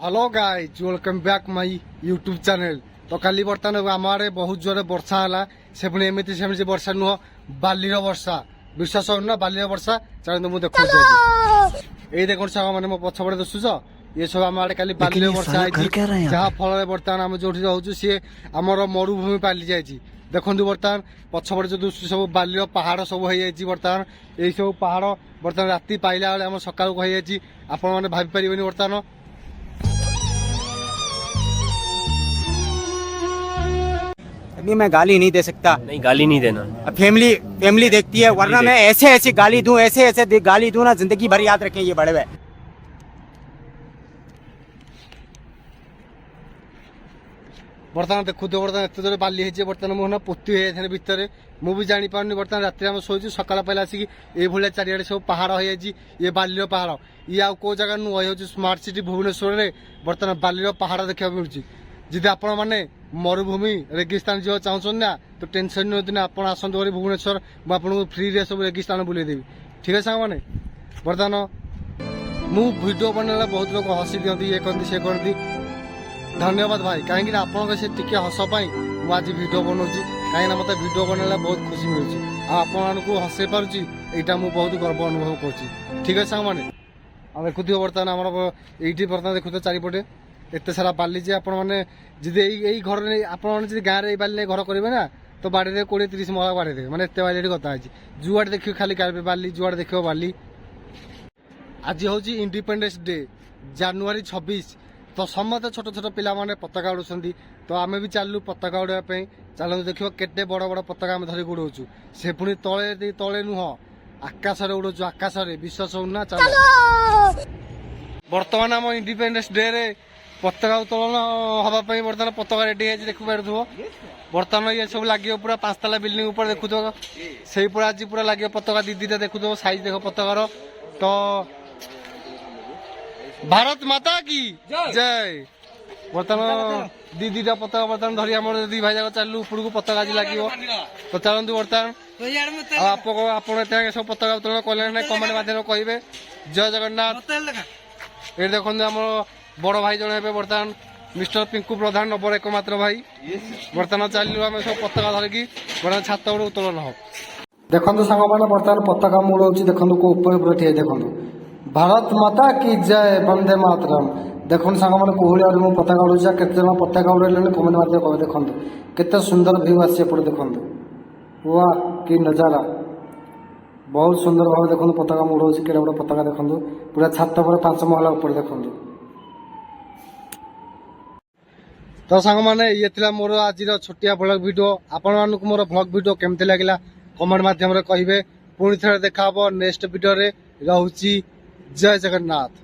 Hello guys welcome back my YouTube channel. तो काली बर्तमान आम आड़े बहुत जोर वर्षा है से पुणी एमती सेमती वर्षा नुह बालीर वर्षा विश्वास होना बालीर वर्षा चलते मुझे देखा यही देखो साग मैंने मो पछपटे दसुच ये सब आम आड़े काली बालीर वर्षा है जहाँ फल बर्तमान आम जो रोचु सी आमर मरुभूमि पाली जाए देखु बर्तमान पछपटे जो दुसु सब बालीर पहाड़ सब हो बर्तमान यही सब पहाड़ बर्तमान राति पाइला बेले आम सका आपण मैंने भाई पारे बर्तमान अभी मैं गाली नहीं दे सकता। नहीं गाली नहीं देना। अब फैमिली देखती है वरना मैं ऐसे गाली दूं ऐसे गाली दूं ना जिंदगी भर याद रखें ये बड़े हुए। बर्तमान देखु बर्तमान एत जोर बाली है बर्तमान मुझे पोती हो भितर मुझे जानी पार्नी बर्तमान रात में शोचु सकाल पहले आसिक ये चारिड़े सब पहाड़ हो ये बालीर पहाड़ ये आउ कौ जगह नुह हो स्मार्ट सिटी भुवनेश्वर में बर्तमान बालीर पहाड़ देखा मिलूँ जदि आपण मैंने मरुभूमि रेगिस्तान जो चाहते ना तो टेंशन नहीं आप आसतु भुवनेश्वर मुझे फ्री रे सब रेगिस्तान बुलेदेवी ठीक है सांग मैंने बर्तमान मु वीडियो बनला बहुत लोग हसी दिखती ये करती से करती धन्यवाद भाई कहीं आप से टिके हसपाई मुझे वीडियो बनाऊँगी कहीं मत वीडियो बनला बहुत खुशी मिलूँ आपको हसई पार्टी यहाँ मुझे बहुत गर्व अनुभव कर ठीक है सांग मैंने देखु बर्तमान आम ये बर्तमान देखु चारिपटे एत सारा बाली जे आपण मैंने जी घर आपड़ी गाँव में बाली घर करेंगे ना तो बाड़ी 20-30 महला बाड़ी देवे मैंने एत बाली गता है जुआड़े देखिए खाली बाली जुआड़े देख बाली आज हूँ इंडिपेंडेंस डे जनवरी 26 तो समस्त छोट छोट पिला माने पताका उड़ाऊँ तो आम भी चलू पताका उड़ाई चलते देख के बड़ बड़ पताका आम धरिक उड़ाऊँ से पुणी तले तले नुह आकाश उड़ाऊँ आकाश विश्वास होना चल बर्तमान आम इंडिपेंडेंस डे रे पताका उत्तोलन हाँपाई बर्तमान पताका रेडी है देखु पार बर्तमान ये सब लगे पूरा 5 तला बिल्डिंग ऊपर देखु से पूरा आज पूरा लगे पताका दीदी देखु साइज देख पताकार तो भारत माता की जय बर्तमान दीदी पताका बर्तमान धरी आम दी भाई जाक चलू ऊपर को पताका आज लगे तो चलतु बर्तमान आप सब पताका उत्तोलन कले कमेंट माध्यम कहे जय जगन्नाथ ये देखते आम बड़ भाई जन हे बर्तमान मिस्टर पिंकू प्रधान नबर एकमात्र भाई बर्तमान चलू आम सब पताका धरिकी बर्तमान छात उड़े उत्तोलन हो देखो सांग मैंने बर्तमान पताका मुड़ाऊँ देखो को ऊपर ठे देखो भारत माता की जय वंदे मातरम देखो सांग मैंने कोहली मुझे पताका उड़ाऊँ के पताका उड़े कमेंट माध्यम कहे देखो केते सुंदर भ्यू आसे देखो वाह कि नजारा बहुत सुंदर भाव देखो पताका मुड़ाऊँ के पताका देखो पूरा छात पर 5 महला ऊपर देखो तो सांग मैंने ये थी मोर आज छोटिया ब्लॉग वीडियो आपण मानक मोर ब्लॉग वीडियो केमती लगिला कमेंट माध्यम कहे पुणी थे देखा नेक्स्ट वीडियो रे रहूची जय जगन्नाथ।